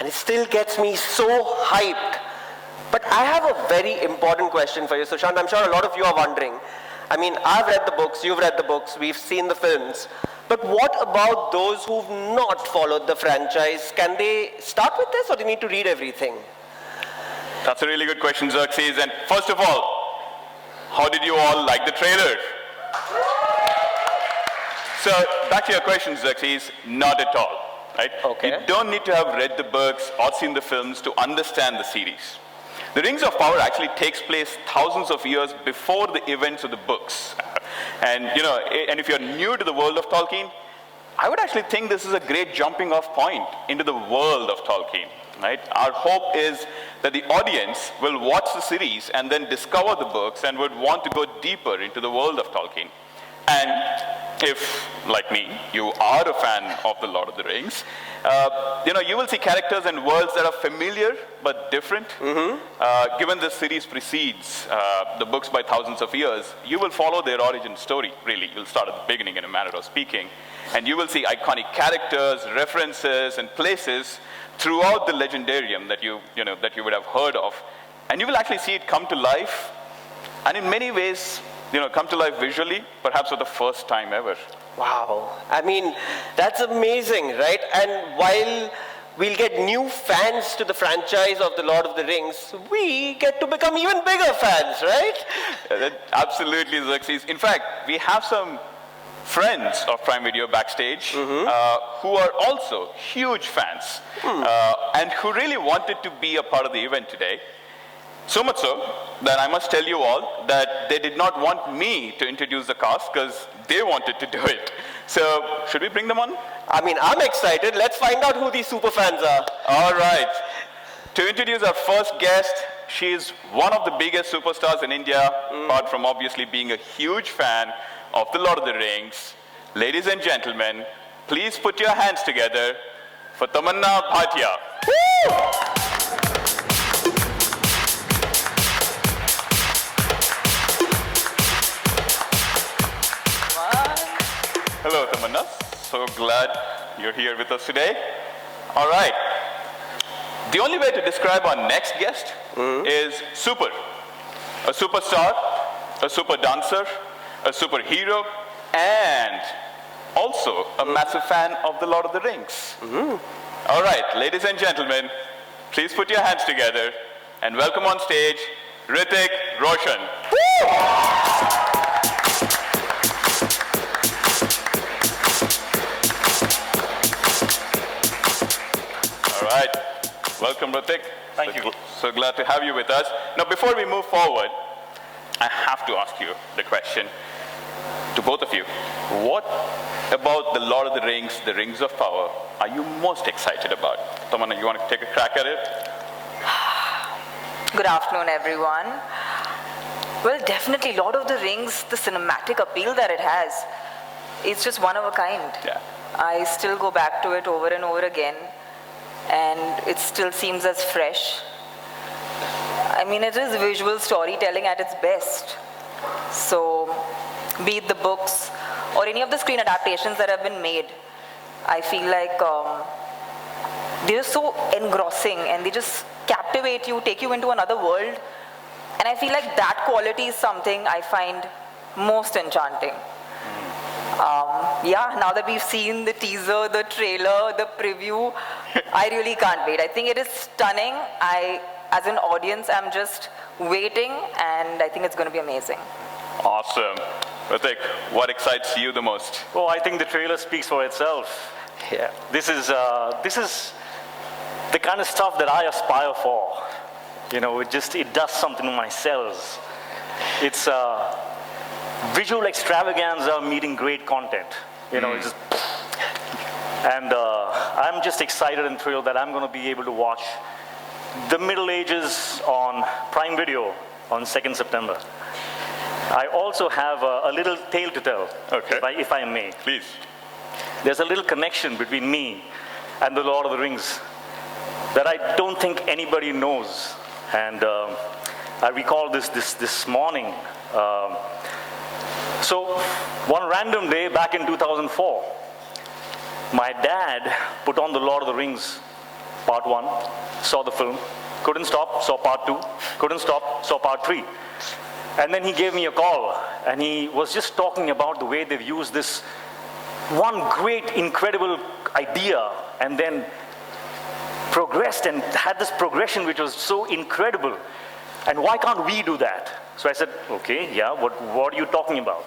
it still gets me so hyped. But I have a very important question for you, Sushant. I'm sure a lot of you are wondering. I mean, I've read the books, you've read the books, we've seen the films. But what about those who've not followed the franchise? Can they start with this, or do they need to read everything? That's a really good question, Xerxes. And first of all, how did you all like the trailer? So, back to your question, Xerxes, not at all, right? Okay. You don't need to have read the books or seen the films to understand the series. The Rings of Power actually takes place thousands of years before the events of the books. And, and if you're new to the world of Tolkien, I would actually think this is a great jumping off point into the world of Tolkien, right? Our hope is that the audience will watch the series and then discover the books and would want to go deeper into the world of Tolkien. And if, like me, you are a fan of The Lord of the Rings, you will see characters and worlds that are familiar but different. Given this series precedes the books by thousands of years, you will follow their origin story, really. You'll start at the beginning, in a manner of speaking. And you will see iconic characters, references, and places throughout the legendarium that you would have heard of. And you will actually see it come to life, and in many ways, come to life visually, perhaps for the first time ever. Wow. I mean, that's amazing, right? And while we'll get new fans to the franchise of The Lord of the Rings, we get to become even bigger fans, right? Absolutely, Xerxes. In fact, we have some friends of Prime Video backstage who are also huge fans and who really wanted to be a part of the event today. So much so that I must tell you all that they did not want me to introduce the cast because they wanted to do it. So, should we bring them on? I mean, I'm excited. Let's find out who these super fans are. All right. To introduce our first guest, she is one of the biggest superstars in India, apart from obviously being a huge fan of The Lord of the Rings. Ladies and gentlemen, please put your hands together for Tamanna Bhatia. Woo! Hello, Tamanna. So glad you're here with us today. All right. The only way to describe our next guest is super. A superstar, a super dancer, a superhero, and also a massive fan of The Lord of the Rings. All right, ladies and gentlemen, please put your hands together and welcome on stage Hrithik Roshan. All right, welcome Hrithik. Thank you. So glad to have you with us. Now, before we move forward, I have to ask you the question to both of you. What about The Lord of the Rings, The Rings of Power, are you most excited about? Tamanna, you want to take a crack at it? Good afternoon, everyone. Well, definitely Lord of the Rings, the cinematic appeal that it has, it's just one of a kind. Yeah. I still go back to it over and over again, and it still seems as fresh. I mean, it is visual storytelling at its best. So, be it the books or any of the screen adaptations that have been made, I feel like they're so engrossing and they just captivate you, take you into another world. And I feel like that quality is something I find most enchanting. Yeah, now that we've seen the teaser, the trailer, the preview, I really can't wait. I think it is stunning. As an audience, I'm just waiting, and I think it's going to be amazing. Awesome. Hrithik, what excites you the most? Oh, I think the trailer speaks for itself. Yeah. This is the kind of stuff that I aspire for. It does something to my cells. It's visual extravaganza meeting great content. It's just, and I'm just excited and thrilled that I'm going to be able to watch The Middle Ages on Prime Video on 2nd September. I also have a little tale to tell, Okay. if I may. Please. There's a little connection between me and The Lord of the Rings that I don't think anybody knows. And I recall this morning. So one random day back in 2004, my dad put on The Lord of the Rings part 1, saw the film, couldn't stop, saw part 2, couldn't stop, saw part 3. And then he gave me a call, and he was just talking about the way they've used this one great, incredible idea, and then progressed and had this progression which was so incredible. And why can't we do that? So I said, okay, yeah, what are you talking about?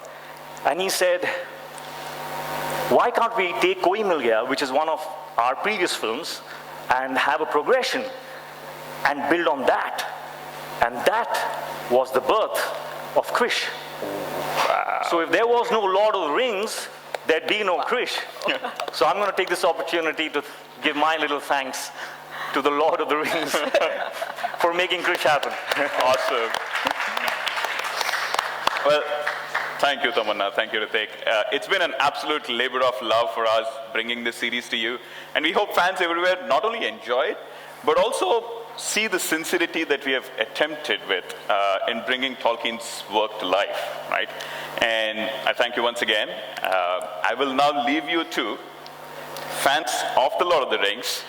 And he said, why can't we take Koi Mil Gaya, which is one of our previous films, and have a progression and build on that? And that was the birth of Krish. Wow. So if there was no Lord of the Rings, there'd be no Krish. So I'm going to take this opportunity to give my little thanks to the Lord of the Rings for making Krish happen. Awesome. Well, thank you, Tamanna. Thank you, Hrithik. It's been an absolute labor of love for us bringing this series to you. And we hope fans everywhere not only enjoy it, but also see the sincerity that we have attempted with in bringing Tolkien's work to life, right? And I thank you once again. I will now leave you to fans of The Lord of the Rings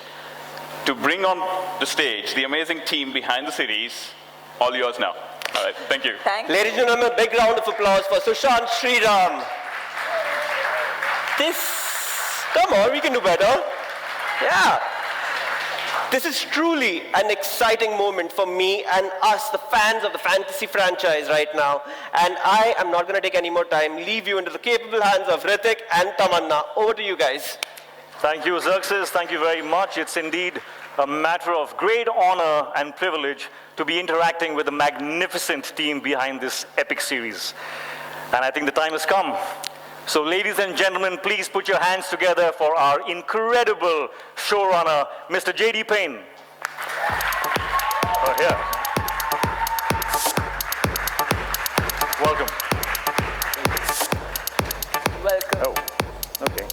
to bring on the stage the amazing team behind the series. All yours now. All right, thank you. Thank you. Ladies and gentlemen, a big round of applause for Sushant Sriram. Come on, we can do better. Yeah. This is truly an exciting moment for me and us, the fans of the fantasy franchise right now. And I am not going to take any more time, leave you into the capable hands of Hrithik and Tamanna. Over to you guys. Thank you, Xerxes. Thank you very much. It's indeed a matter of great honor and privilege to be interacting with the magnificent team behind this epic series. And I think the time has come. So ladies and gentlemen, please put your hands together for our incredible showrunner, Mr. J.D. Payne. Oh, here. Welcome. Welcome. Oh, okay.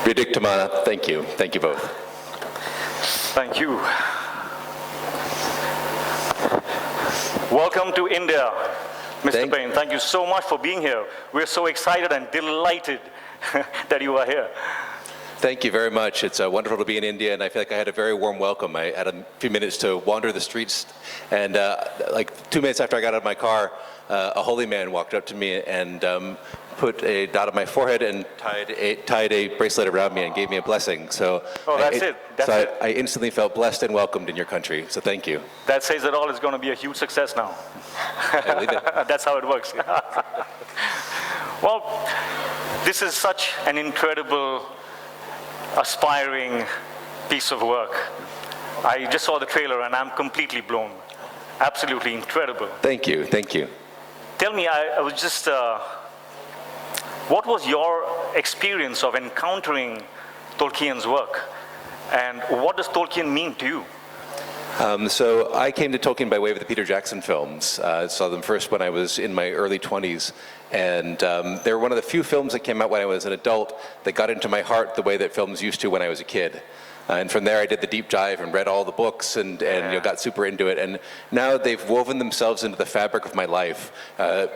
Hrithik, Tamanna, thank you. Thank you both. Thank you. Welcome to India, Mr. Payne. Thank you so much for being here. We're so excited and delighted that you are here. Thank you very much. It's wonderful to be in India, and I feel like I had a very warm welcome. I had a few minutes to wander the streets, and like 2 minutes after I got out of my car, a holy man walked up to me and put a dot on my forehead and tied a bracelet around me and gave me a blessing. So that's it. I instantly felt blessed and welcomed in your country. So thank you. That says it all. It's going to be a huge success now. I believe it. That's how it works. Well, this is such an incredible, aspiring piece of work. I just saw the trailer and I'm completely blown. Absolutely incredible. Thank you. Thank you. Tell me, I was just, what was your experience of encountering Tolkien's work? And what does Tolkien mean to you? So I came to Tolkien by way of the Peter Jackson films. I saw them first when I was in my early 20s. And they were one of the few films that came out when I was an adult that got into my heart the way that films used to when I was a kid. And from there I did the deep dive and read all the books and got super into it. And now they've woven themselves into the fabric of my life.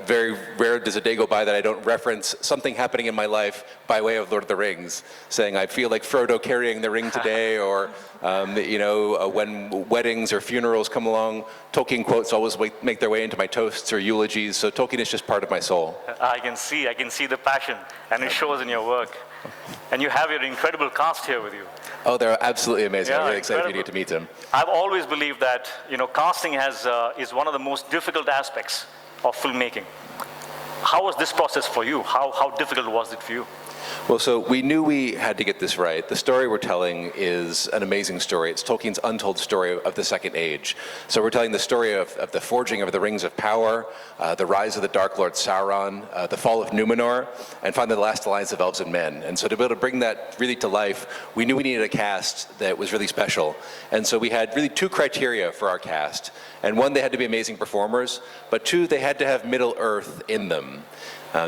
Very rare does a day go by that I don't reference something happening in my life by way of Lord of the Rings, saying I feel like Frodo carrying the ring today, or when weddings or funerals come along, Tolkien quotes always make their way into my toasts or eulogies. So Tolkien is just part of my soul. I can see the passion, and it shows in your work. And you have your incredible cast here with you. Oh, they're absolutely amazing. Yeah, I'm really excited for you to incredible. get to meet them. I've always believed that casting is one of the most difficult aspects of filmmaking. How was this process for you? How difficult was it for you? Well, so we knew we had to get this right. The story we're telling is an amazing story. It's Tolkien's untold story of the Second Age. So we're telling the story of the forging of the Rings of Power, the rise of the Dark Lord Sauron, the fall of Numenor, and finally the last alliance of elves and men. And so to be able to bring that really to life, we knew we needed a cast that was really special. And so we had really two criteria for our cast. And one, they had to be amazing performers, but two, they had to have Middle-earth in them.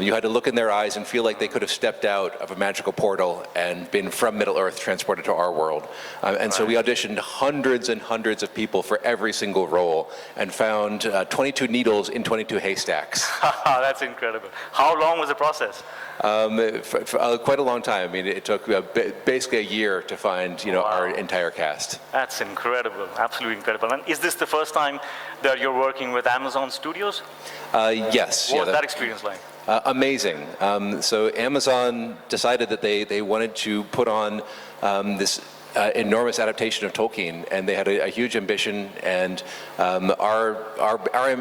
You had to look in their eyes and feel like they could have stepped out of a magical portal and been from Middle-earth transported to our world. And so we auditioned hundreds and hundreds of people for every single role and found 22 needles in 22 haystacks. That's incredible. How long was the process? For quite a long time. I mean, it took basically a year to find, Wow. our entire cast. That's incredible, absolutely incredible. And is this the first time that you're working with Amazon Studios? Yes. What yeah, was that experience like? Amazing. So Amazon decided that they wanted to put on this enormous adaptation of Tolkien, and they had a huge ambition, and our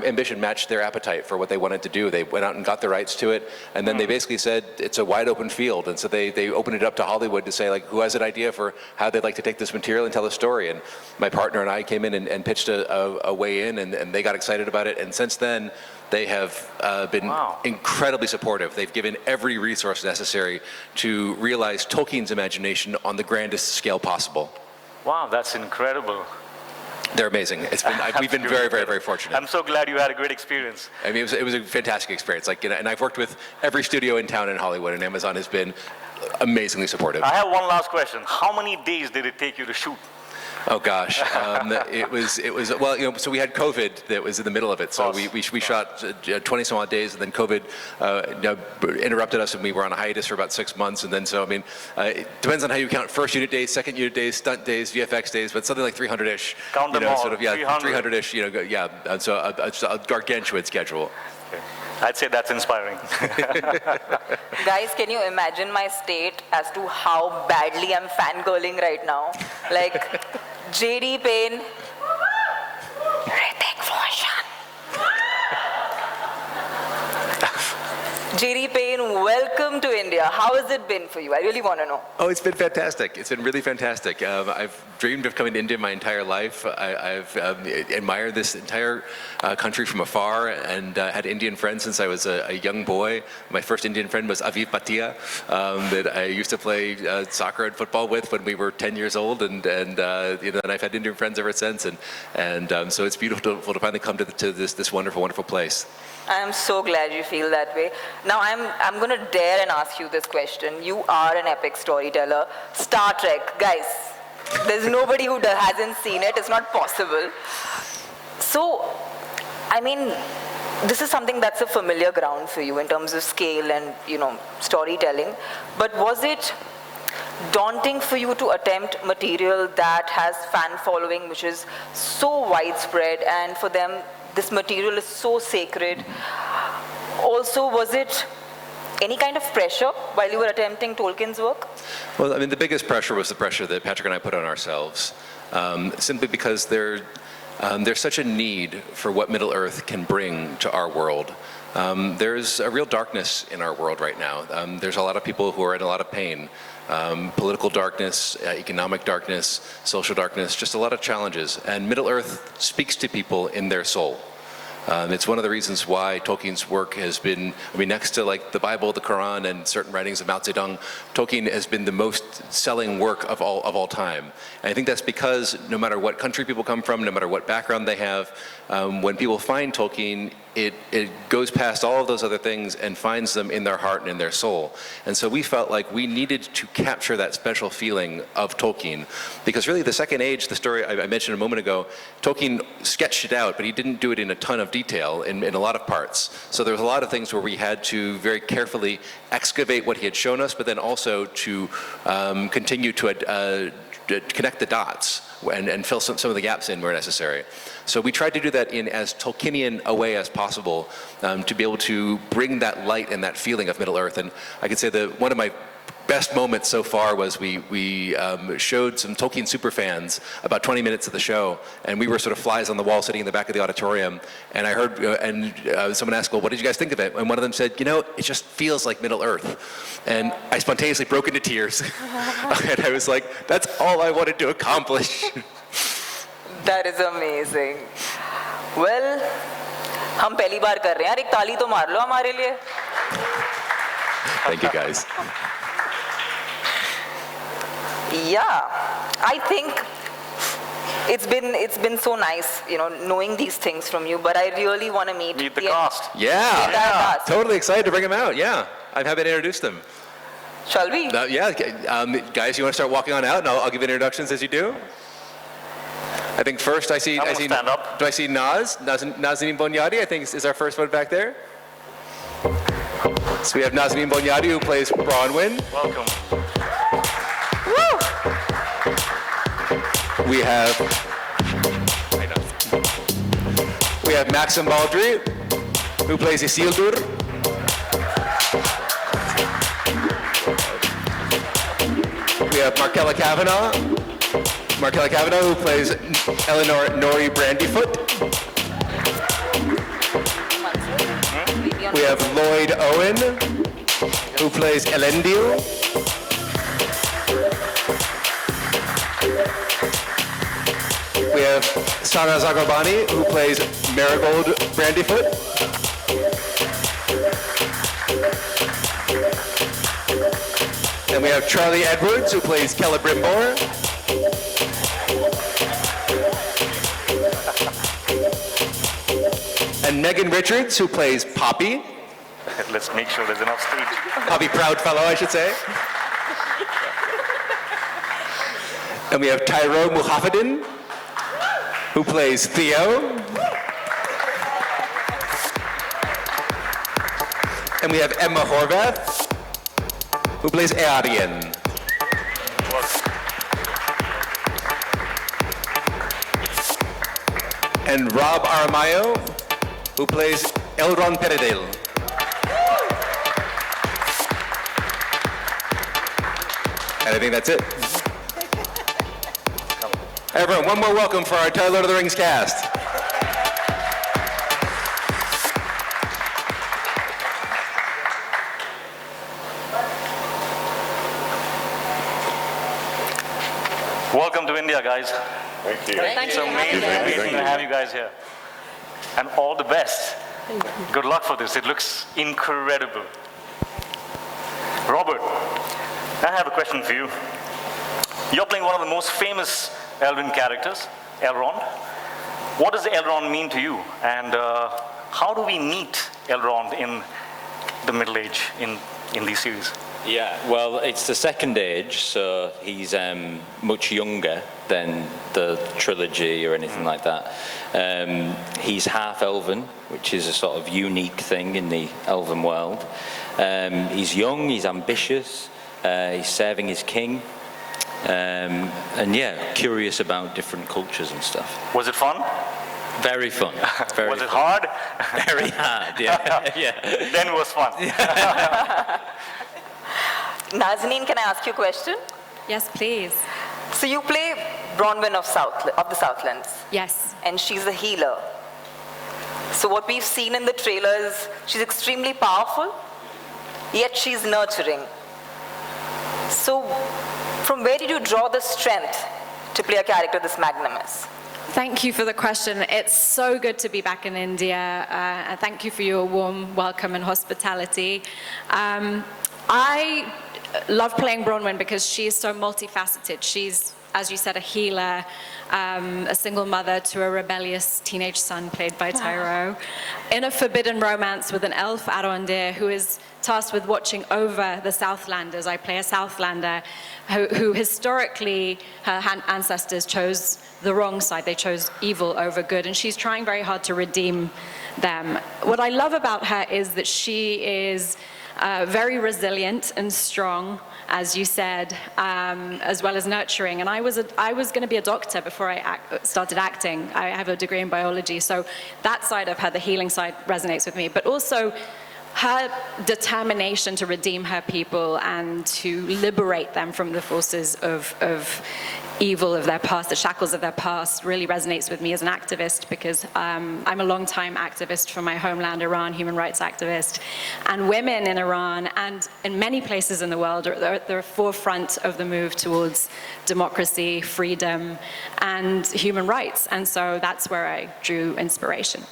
ambition matched their appetite for what they wanted to do. They went out and got the rights to it, and then they basically said it's a wide open field, and so they opened it up to Hollywood to say, like, who has an idea for how they'd like to take this material and tell a story. And my partner and I came in and pitched a way in, and they got excited about it, and since then they have been Wow. incredibly supportive. They've given every resource necessary to realize Tolkien's imagination on the grandest scale possible. Wow, that's incredible. They're amazing. We've been very, very, very fortunate. I'm so glad you had a great experience. I mean, it was a fantastic experience. Like, and I've worked with every studio in town in Hollywood, and Amazon has been amazingly supportive. I have one last question. How many days did it take you to shoot? Oh gosh, it was well, so we had COVID that was in the middle of it. So we shot 20 some odd days, and then COVID interrupted us, and we were on a hiatus for about 6 months. And then so I mean, it depends on how you count first unit days, second unit days, stunt days, VFX days, but something like 300-ish. Count them all, sort of 300. 300-ish. Yeah. And so a gargantuan schedule. Okay. I'd say that's inspiring. Guys, can you imagine my state as to how badly I'm fangirling right now? Like, J.D. Payne, Hrithik Roshan. J.D. Payne, welcome to India. How has it been for you? I really want to know. Oh, it's been fantastic. It's been really fantastic. I've dreamed of coming to India my entire life. I've admired this entire country from afar, and had Indian friends since I was a young boy. My first Indian friend was Aviv Bhatia, that I used to play soccer and football with when we were 10 years old, and I've had Indian friends ever since. And so it's beautiful to finally come to this wonderful, wonderful place. I'm so glad you feel that way. Now I'm going to dare and ask you this question. You are an epic storyteller. Star Trek, guys, there's nobody who hasn't seen it. It's not possible. So, I mean, this is something that's a familiar ground for you in terms of scale and, storytelling. But was it daunting for you to attempt material that has fan following, which is so widespread, and for them, this material is so sacred? Also, was it any kind of pressure while you were attempting Tolkien's work? Well, I mean, the biggest pressure was the pressure that Patrick and I put on ourselves, simply because there's such a need for what Middle-earth can bring to our world. There's a real darkness in our world right now. There's a lot of people who are in a lot of pain. Political darkness, economic darkness, social darkness, just a lot of challenges. And Middle-earth speaks to people in their soul. It's one of the reasons why Tolkien's work has been, next to like the Bible, the Quran, and certain writings of Mao Zedong, Tolkien has been the most selling work of all time. And I think that's because no matter what country people come from, no matter what background they have, when people find Tolkien, it goes past all of those other things and finds them in their heart and in their soul. And so we felt like we needed to capture that special feeling of Tolkien, because really the Second Age, the story I mentioned a moment ago, Tolkien sketched it out, but he didn't do it in a ton of detail in a lot of parts. So there was a lot of things where we had to very carefully excavate what he had shown us, but then also to continue to connect the dots and fill some of the gaps in where necessary. So we tried to do that in as Tolkienian a way as possible, to be able to bring that light and that feeling of Middle-earth. And I could say that one of my best moments so far was we showed some Tolkien superfans about 20 minutes of the show, and we were sort of flies on the wall sitting in the back of the auditorium, and I heard someone ask, well, what did you guys think of it? And one of them said, it just feels like Middle-earth. And I spontaneously broke into tears. And I was like, that's all I wanted to accomplish. That is amazing. Well, हम पहली बार कर रहे हैं यार, एक ताली तो मार लो हमारे लिए. Thank you, guys. Yeah, I think it's been so nice, knowing these things from you. But I really want to meet Meet the cast. Yeah, cast. Totally excited to bring them out. Yeah, I'm happy to introduce them. Shall we? Guys, you want to start walking on out, and I'll give introductions as you do. I think first I see. stand up. Do I see Nazanin Bonyadi? I think is our first one back there. So we have Nazanin Bonyadi, who plays Bronwyn. Welcome. We have Maxim Baldry, who plays Isildur. We have Markella Kavanagh, who plays Eleanor Nori Brandyfoot. We have Lloyd Owen, who plays Elendil. We have Sana Zagabani, who plays Marigold Brandyfoot. And we have Charlie Edwards, who plays Celebrimbor. And Megan Richards, who plays Poppy. Let's make sure there's enough stage. Poppy Proudfellow, I should say. And we have Tyro Muhaffedin, who plays Theo. And we have Emma Horvath, who plays Aarien. And Rob Aramayo, who plays Elrond Peredale. And I think that's it. Everyone, one more welcome for our entire Lord of the Rings cast. Welcome to India, guys. Thank you. It's amazing to have you guys here. And all the best. Good luck for this. It looks incredible. Robert, I have a question for you. You're playing one of the most famous Elven characters, Elrond. What does Elrond mean to you? And how do we meet Elrond in the Middle Age in these series? Yeah, well, it's the Second Age, so he's much younger than the trilogy or anything like that. He's half elven, which is a sort of unique thing in the elven world. He's young, he's ambitious, he's serving his king, and yeah, curious about different cultures and stuff. Was it fun? Very fun. Very Was it fun. hard? Very hard, yeah. Yeah. Then it was fun. Nazanin, can I ask you a question? Yes, please. So you play Bronwyn of the Southlands, Yes. and she's a healer. So what we've seen in the trailers, she's extremely powerful, yet she's nurturing. So from where did you draw the strength to play a character this magnanimous? Thank you for the question. It's so good to be back in India. And thank you for your warm welcome and hospitality. I love playing Bronwyn because she is so multifaceted. She's, as you said, a healer, a single mother to a rebellious teenage son played by Tyro, in a forbidden romance with an elf Arondir who is tasked with watching over the Southlanders. I play a Southlander who historically, her ancestors chose the wrong side. They chose evil over good, and she's trying very hard to redeem them. What I love about her is that she is very resilient and strong, as you said, as well as nurturing. And I was going to be a doctor before I started acting. I have a degree in biology, so that side of her, the healing side, resonates with me. But also her determination to redeem her people and to liberate them from the forces of evil of their past, the shackles of their past, really resonates with me as an activist, because I'm a long-time activist for my homeland, Iran, human rights activist. And women in Iran and in many places in the world are at the forefront of the move towards democracy, freedom, and human rights. And so that's where I drew inspiration.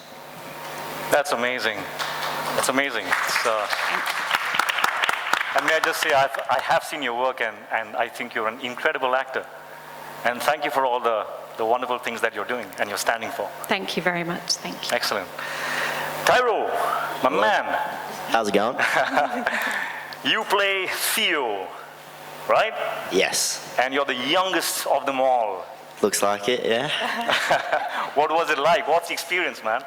That's amazing. That's amazing. And may I just say, I have seen your work, and I think you're an incredible actor. And thank you for all the wonderful things that you're doing and you're standing for. Thank you very much. Thank you. Excellent. Tyro, my man. How's it going? You play Theo, right? Yes. And you're the youngest of them all. Looks like it, yeah. What was it like? What's the experience, man?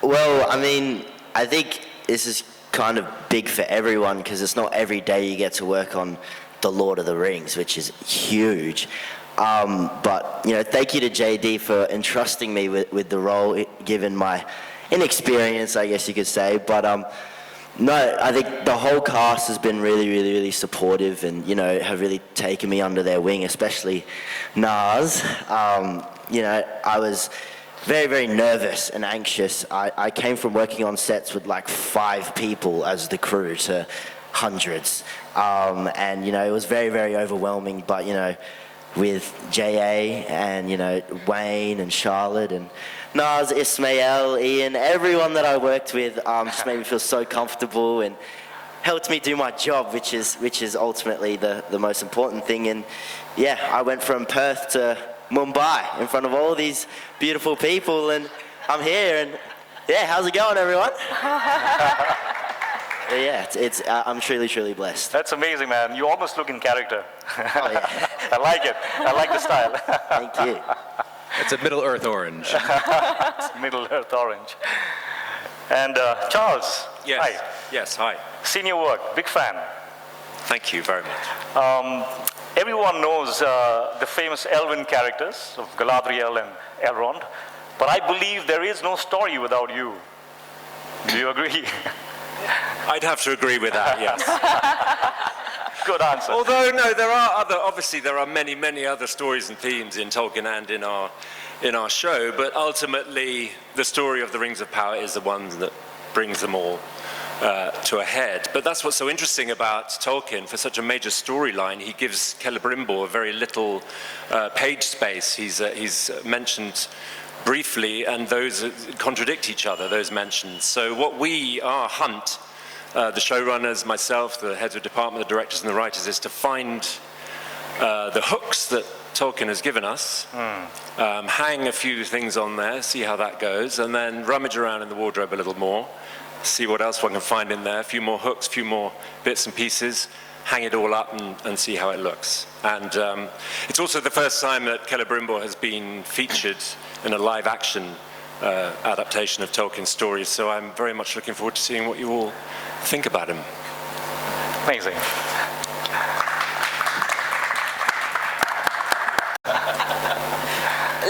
Well, I mean, I think this is kind of big for everyone because it's not every day you get to work on The Lord of the Rings, which is huge. But, you know, thank you to JD for entrusting me with the role, given my inexperience, I guess you could say. But no, I think the whole cast has been really, really, really supportive and, you know, have really taken me under their wing, especially Naz. You know, I was very, very nervous and anxious. I came from working on sets with like 5 people as the crew to hundreds. And, you know, it was very, very overwhelming, but, you know, with J.A. and, you know, Wayne and Charlotte and Naz, Ismail, Ian, everyone that I worked with just made me feel so comfortable and helped me do my job, which is ultimately the most important thing. And yeah, I went from Perth to Mumbai in front of all these beautiful people, and I'm here, and yeah, how's it going, everyone? Yeah, I'm truly, truly blessed. That's amazing, man. You almost look in character. Oh, yeah. I like it. I like the style. Thank you. It's a Middle Earth orange. It's Middle Earth orange. And Charles. Yes. Hi. Yes, hi. Seen your work. Big fan. Thank you very much. Everyone knows the famous Elven characters of Galadriel and Elrond, but I believe there is no story without you. Do you agree? I'd have to agree with that, yes. Good answer. Although, no, obviously there are many, many other stories and themes in Tolkien and in our show, but ultimately the story of the Rings of Power is the one that brings them all to a head. But that's what's so interesting about Tolkien. For such a major storyline, he gives Celebrimbor very little page space. He's mentioned briefly, and those contradict each other, those mentions. So what our hunt, the showrunners, myself, the heads of department, the directors and the writers, is to find the hooks that Tolkien has given us, hang a few things on there, see how that goes, and then rummage around in the wardrobe a little more, see what else one can find in there, a few more hooks, a few more bits and pieces, hang it all up and see how it looks. And it's also the first time that Celebrimbor has been featured in a live-action adaptation of Tolkien's stories, so I'm very much looking forward to seeing what you all think about him. Amazing.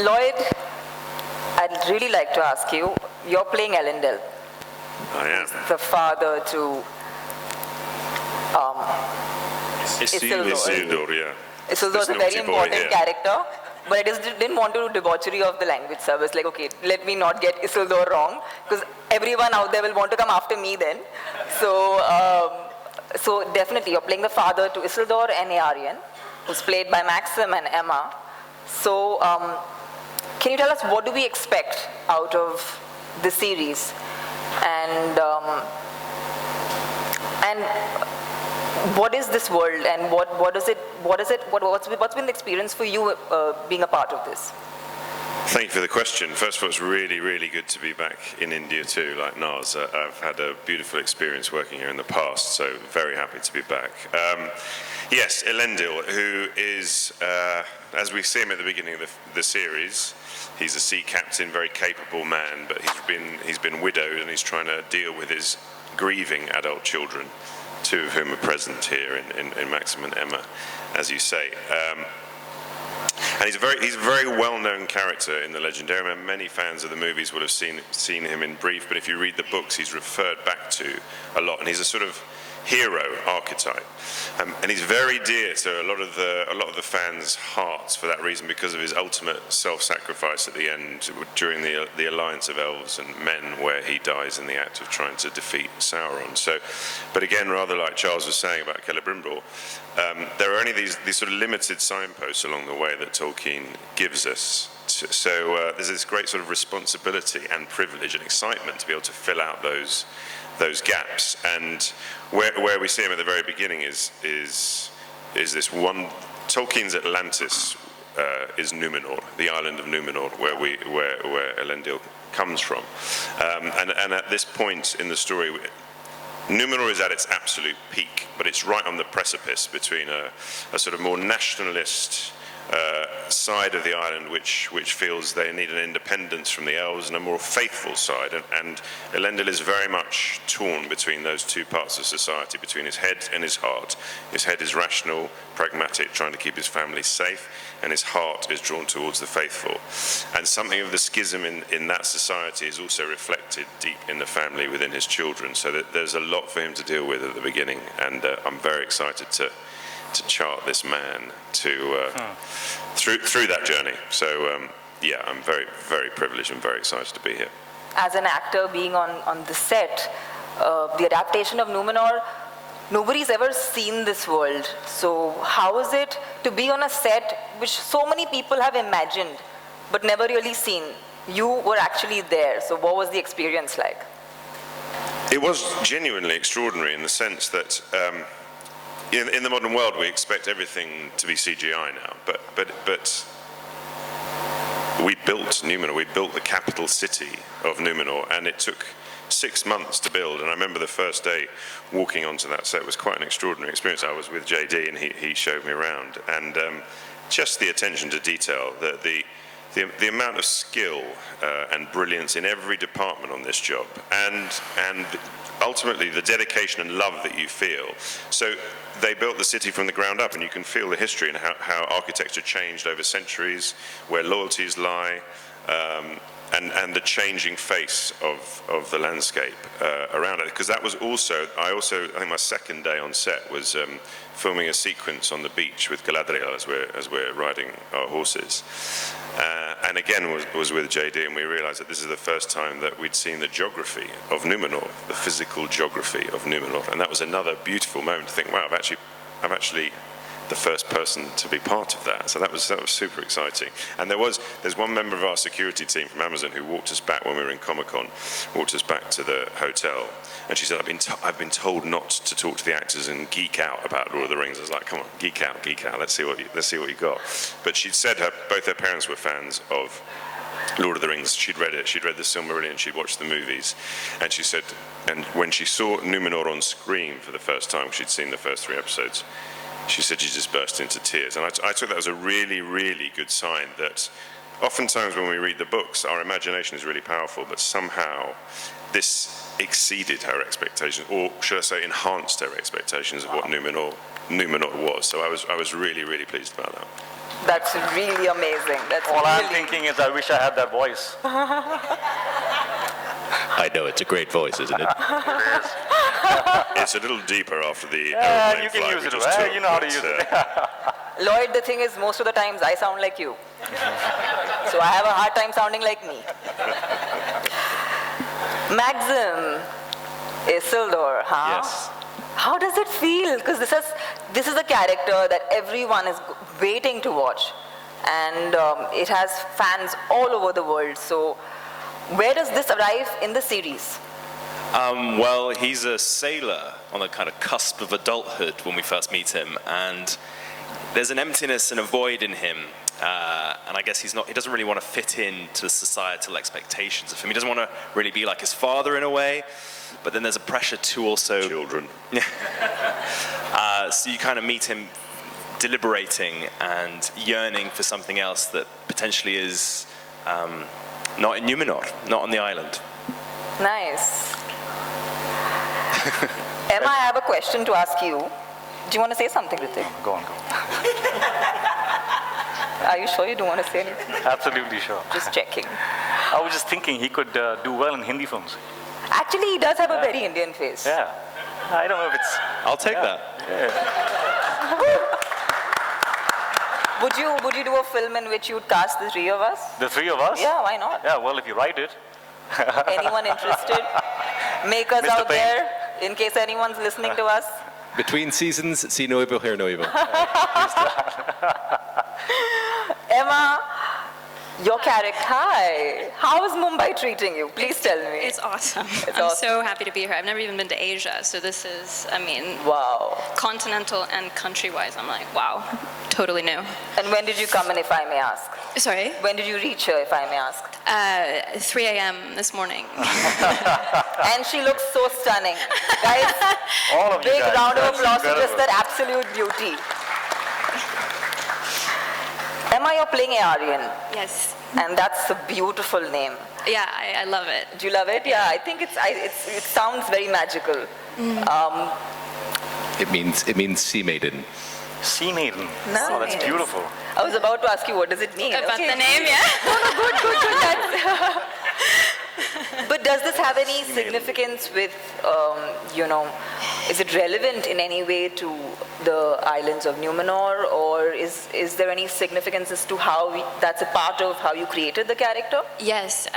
Lloyd, I'd really like to ask you, you're playing Elendil, I am. the father to Isildur. Isildur, yeah. Isildur is a This very naughty boy important here. character, but I just didn't want to do debauchery of the language, so I was like, okay, let me not get Isildur wrong, because everyone out there will want to come after me then. So definitely, you're playing the father to Isildur and Eärien, who's played by Maxim and Emma. So can you tell us what do we expect out of the series? And what is this world, and what's been the experience for you being a part of this? Thank you for the question. First of all, it's really, really good to be back in India too, like Naz. I've had a beautiful experience working here in the past, so very happy to be back. Yes, Elendil, who is, as we see him at the beginning of the series, he's a sea captain, very capable man, but he's been widowed and he's trying to deal with his grieving adult children, 2 of whom are present here in Maxim and Emma, as you say. And he's a very well-known character in the Legendarium. Many fans of the movies would have seen him in brief, but if you read the books, he's referred back to a lot, and he's a sort of hero archetype, and he's very dear to a lot of the fans' hearts for that reason, because of his ultimate self-sacrifice at the end during the alliance of elves and men, where he dies in the act of trying to defeat Sauron. So, but again, rather like Charles was saying about Celebrimbor, there are only these sort of limited signposts along the way that Tolkien gives us. So there's this great sort of responsibility and privilege and excitement to be able to fill out those gaps. And where we see him at the very beginning is this one. Tolkien's Atlantis is Numenor, the island of Numenor, where Elendil comes from. And at this point in the story, Numenor is at its absolute peak, but it's right on the precipice between a sort of more nationalist side of the island which feels they need an independence from the elves and a more faithful side. And Elendil is very much torn between those two parts of society, between his head and his heart. His head is rational, pragmatic, trying to keep his family safe, and his heart is drawn towards the faithful. And something of the schism in that society is also reflected deep in the family within his children, so that there's a lot for him to deal with at the beginning, and I'm very excited to chart this man through that journey. So yeah, I'm very, very privileged and very excited to be here. As an actor being on the set, the adaptation of Numenor, nobody's ever seen this world. So how is it to be on a set which so many people have imagined but never really seen? You were actually there, so what was the experience like? It was genuinely extraordinary in the sense that in the modern world we expect everything to be CGI now, but we built Numenor, we built the capital city of Numenor, and it took 6 months to build. And I remember the first day walking onto that set was quite an extraordinary experience. I was with JD and he showed me around, and just the attention to detail, the amount of skill and brilliance in every department on this job, and ultimately the dedication and love that you feel. So they built the city from the ground up, and you can feel the history and how architecture changed over centuries, where loyalties lie, and the changing face of the landscape around it. Because that was also, I think my second day on set was filming a sequence on the beach with Galadriel as we're riding our horses. And again was with JD, and we realized that this is the first time that we'd seen the geography of Numenor, the physical geography of Numenor. And that was another beautiful moment to think, wow, I'm actually the first person to be part of that. So that was super exciting. And there's one member of our security team from Amazon who walked us back when we were in Comic-Con, walked us back to the hotel, and she said, I've been told not to talk to the actors and geek out about Lord of the Rings. I was like, come on, geek out, let's see what you got. But she'd said both her parents were fans of Lord of the Rings. She'd read it, she'd read the Silmarillion, she'd watched the movies, and she said, and when she saw Numenor on screen for the first time, she'd seen the first 3 episodes, she said she just burst into tears. And I took that as a really, really good sign that oftentimes when we read the books, our imagination is really powerful, but somehow this exceeded her expectations, or should I say enhanced her expectations of what Numenor was. So I was really, really pleased about that. That's really amazing. I'm thinking is I wish I had that voice. I know, it's a great voice, isn't it? It's a little deeper after the Yeah, you can use it. You know how to use it. Lloyd, the thing is, most of the times I sound like you. So I have a hard time sounding like me. Maxim, Isildur, huh? Yes. How does it feel? Because this is a character that everyone is waiting to watch. And it has fans all over the world. So where does this arrive in the series? Well, he's a sailor on the kind of cusp of adulthood when we first meet him, and there's an emptiness and a void in him, and I guess he doesn't really want to fit into the societal expectations of him. He doesn't want to really be like his father in a way, but then there's a pressure to also... Children. So you kind of meet him deliberating and yearning for something else that potentially is not in Numenor, not on the island. Nice. Emma, I have a question to ask you. Do you want to say something, Hrithik? Go on. Are you sure you don't want to say anything? Absolutely sure. Just checking. I was just thinking he could do well in Hindi films. Actually, he does have a very Indian face. Yeah. I don't know if it's... I'll take that. Would you do a film in which you'd cast the 3 of us? The 3 of us? Yeah, why not? Yeah, well, if you write it. Anyone interested? Makers Mr. out Paint. there, in case anyone's listening to us. Between seasons, see no evil, hear no evil. Emma, your character, hi. How is Mumbai treating you? Please tell me. It's awesome. It's I'm awesome. so happy to be here. I've never even been to Asia, so this is, Wow. continental and country-wise, I'm like, wow, totally new. And when did you come in, if I may ask? Sorry? When did you reach her, if I may ask? 3 a.m. this morning. And she looks so stunning. Guys, All of you big guys. round of That's applause for just incredible. that absolute beauty. Emma, you're playing Aryan, Yes. and that's a beautiful name. Yeah, I love it. Do you love it? Yeah, I think it sounds very magical. It means sea maiden. Sea maiden. Nice. Oh, that's beautiful. I was about to ask you, what does it mean? About Okay. the name, yeah. Good. But does this have any significance with, is it relevant in any way to the islands of Numenor, or is there any significance as to how that's a part of how you created the character? Yes,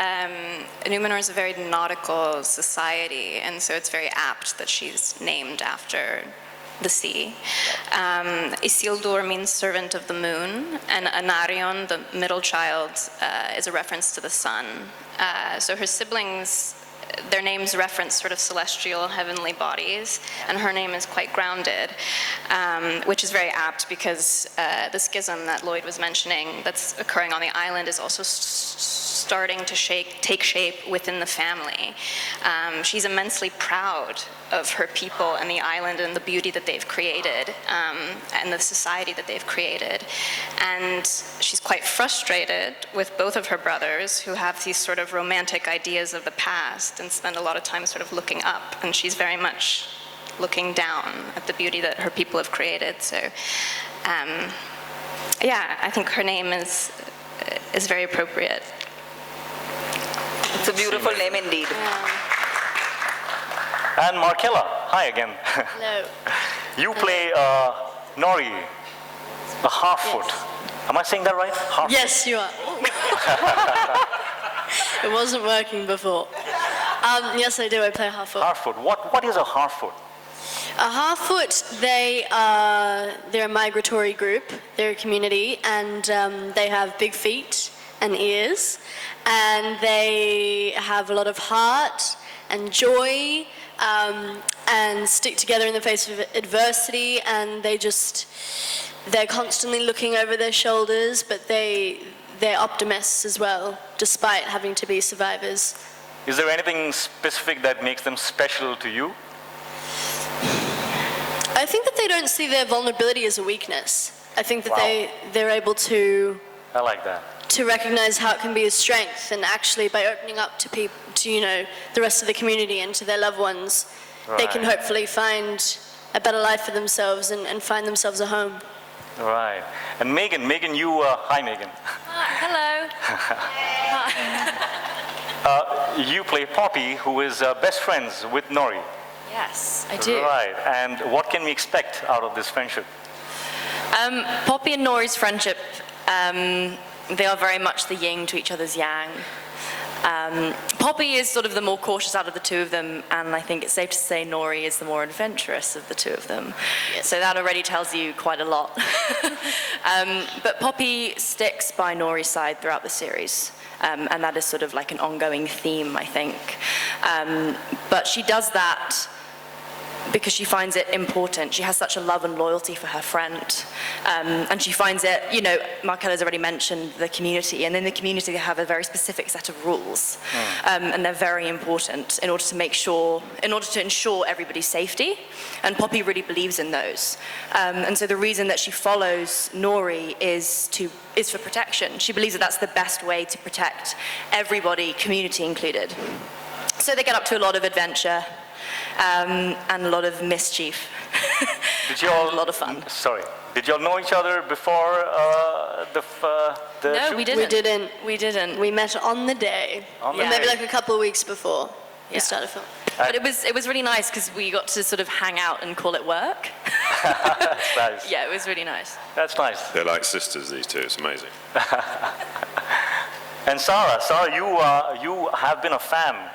Numenor is a very nautical society, and so it's very apt that she's named after the sea. Isildur means servant of the moon, and Anarion, the middle child, is a reference to the sun. So her siblings, their names reference sort of celestial, heavenly bodies, and her name is quite grounded, which is very apt because the schism that Lloyd was mentioning that's occurring on the island is also starting to take shape within the family. She's immensely proud of her people and the island and the beauty that they've created and the society that they've created. And she's quite frustrated with both of her brothers who have these sort of romantic ideas of the past and spend a lot of time sort of looking up, and she's very much looking down at the beauty that her people have created. So yeah, I think her name is very appropriate. It's a beautiful name indeed. And Markella, hi again. No. You play Nori, a half-foot. Am I saying that right? Half-foot. Yes, you are. It wasn't working before. Yes, I do. I play half-foot. Half-foot. What is a half-foot? A half-foot, they're a migratory group. They're a community, and they have big feet and ears, and they have a lot of heart and joy, and stick together in the face of adversity, and they're constantly looking over their shoulders, but they're optimists as well, despite having to be survivors. Is there anything specific that makes them special to you? I think that they don't see their vulnerability as a weakness. I think that they're able to I like that. to recognize how it can be a strength, and actually by opening up to people, to the rest of the community and to their loved ones, they can hopefully find a better life for themselves and find themselves a home. Right. And Megan, you, hi Megan. Hello. You play Poppy, who is best friends with Nori. Yes, I do. Right. And what can we expect out of this friendship? Poppy and Nori's friendship, they are very much the yin to each other's yang. Poppy is sort of the more cautious out of the two of them, and I think it's safe to say Nori is the more adventurous of the two of them. Yes. So that already tells you quite a lot. But Poppy sticks by Nori's side throughout the series, and that is sort of like an ongoing theme, I think. But she does that because she finds it important. She has such a love and loyalty for her friend. And she finds it, Markella's already mentioned the community, and in the community they have a very specific set of rules. And they're very important in order to ensure everybody's safety. And Poppy really believes in those. And so the reason that she follows Nori is for protection. She believes that that's the best way to protect everybody, community included. So they get up to a lot of adventure. And a lot of mischief. Did you all, a lot of fun. Sorry. Did you all know each other before the No, shoot? we didn't. We didn't. We met on the day. Maybe like a couple of weeks before we started filming. But it was really nice because we got to sort of hang out and call it work. That's nice. Yeah, it was really nice. That's nice. They're like sisters, these two. It's amazing. And Sarah, you have been a fan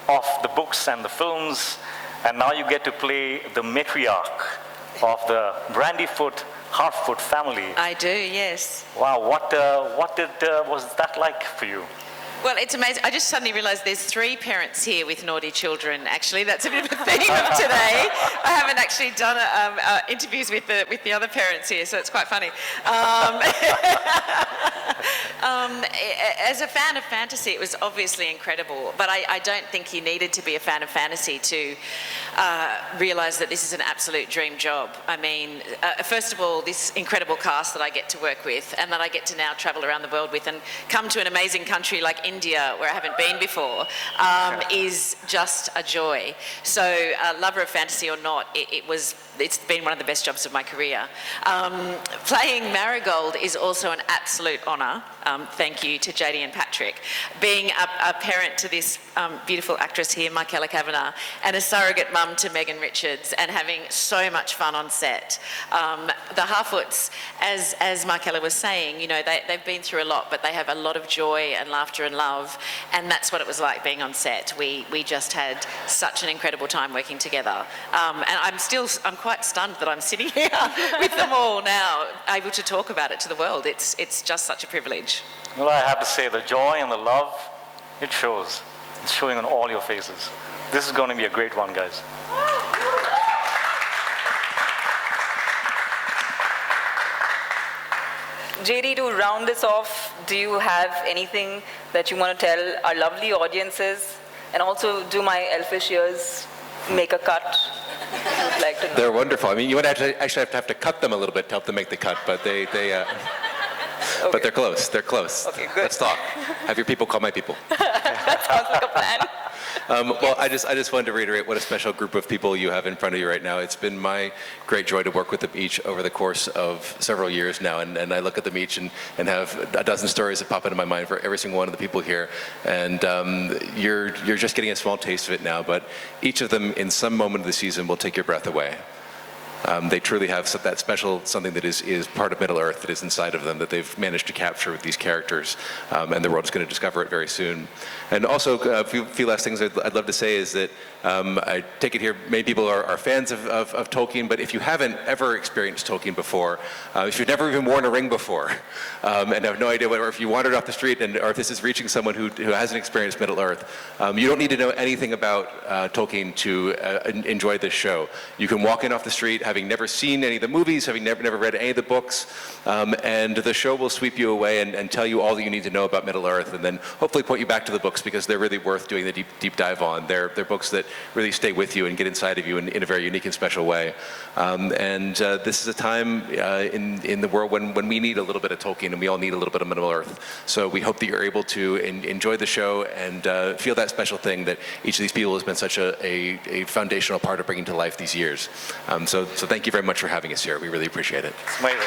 of the books and the films, and now you get to play the matriarch of the Brandyfoot Hartfoot family. I do, yes. Wow, what was that like for you? Well, it's amazing. I just suddenly realised there's 3 parents here with naughty children. Actually, that's a bit of a theme of today. I haven't actually done interviews with the other parents here, so it's quite funny. As a fan of fantasy, it was obviously incredible, but I don't think you needed to be a fan of fantasy to realise that this is an absolute dream job. I mean, first of all, this incredible cast that I get to work with and that I get to now travel around the world with and come to an amazing country like India, where I haven't been before, is just a joy. So, lover of fantasy or not, it's been one of the best jobs of my career. Playing Marigold is also an absolute honour. Thank you to JD and Patrick. Being a parent to this beautiful actress here, Michaela Kavanagh, and a surrogate mum to Megan Richards, and having so much fun on set. The Harfoots, as Michaela was saying, you know, they've been through a lot, but they have a lot of joy and laughter and love, and that's what it was like being on set. We just had such an incredible time working together. And I'm quite stunned that I'm sitting here with them all now, able to talk about it to the world. It's just such a privilege. Well, I have to say, the joy and the love, it shows. It's showing on all your faces. This is going to be a great one, guys. JD, to round this off, do you have anything that you want to tell our lovely audiences? And also, do my elfish ears make a cut? I'd like to know. They're wonderful. I mean, you would actually have to cut them a little bit to help them make the cut, but but they're close. They're close. Okay, good. Let's talk. Have your people call my people. That sounds like a plan. Well, I just wanted to reiterate what a special group of people you have in front of you right now. It's been my great joy to work with them each over the course of several years now, and I look at them each and have a dozen stories that pop into my mind for every single one of the people here. And you're just getting a small taste of it now, but each of them in some moment of the season will take your breath away. They truly have that special something that is part of Middle-earth that is inside of them that they've managed to capture with these characters, and the world is going to discover it very soon. And also, a few last things I'd love to say is that I take it here, many people are fans of Tolkien, but if you haven't ever experienced Tolkien before, if you've never even worn a ring before, and have no idea or if you wandered off the street, or if this is reaching someone who hasn't experienced Middle-earth, you don't need to know anything about Tolkien to enjoy this show. You can walk in off the street, having never seen any of the movies, having never read any of the books, and the show will sweep you away and tell you all that you need to know about Middle-earth, and then hopefully point you back to the books because they're really worth doing the deep dive on. They're books that really stay with you and get inside of you in a very unique and special way. This is a time in the world when we need a little bit of Tolkien and we all need a little bit of Middle-earth. So we hope that you're able to enjoy the show and feel that special thing that each of these people has been such a foundational part of bringing to life these years. So thank you very much for having us here. We really appreciate it. It's amazing.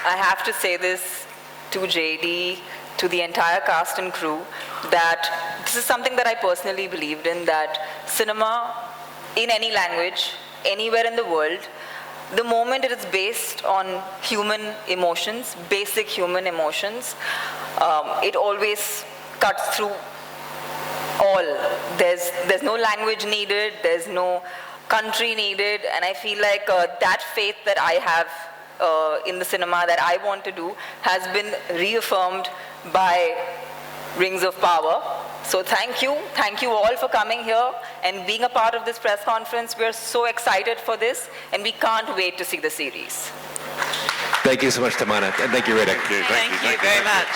I have to say this to JD, to the entire cast and crew, that this is something that I personally believed in, that cinema in any language, anywhere in the world, the moment it is based on human emotions, basic human emotions, it always cuts through all. There's no language needed, there's no country needed, and I feel like that faith that I have in the cinema that I want to do has been reaffirmed by Rings of Power. So thank you all for coming here and being a part of this press conference. We're so excited for this and we can't wait to see the series. Thank you so much, Tamana, and thank you, Riddick. Thank you very much.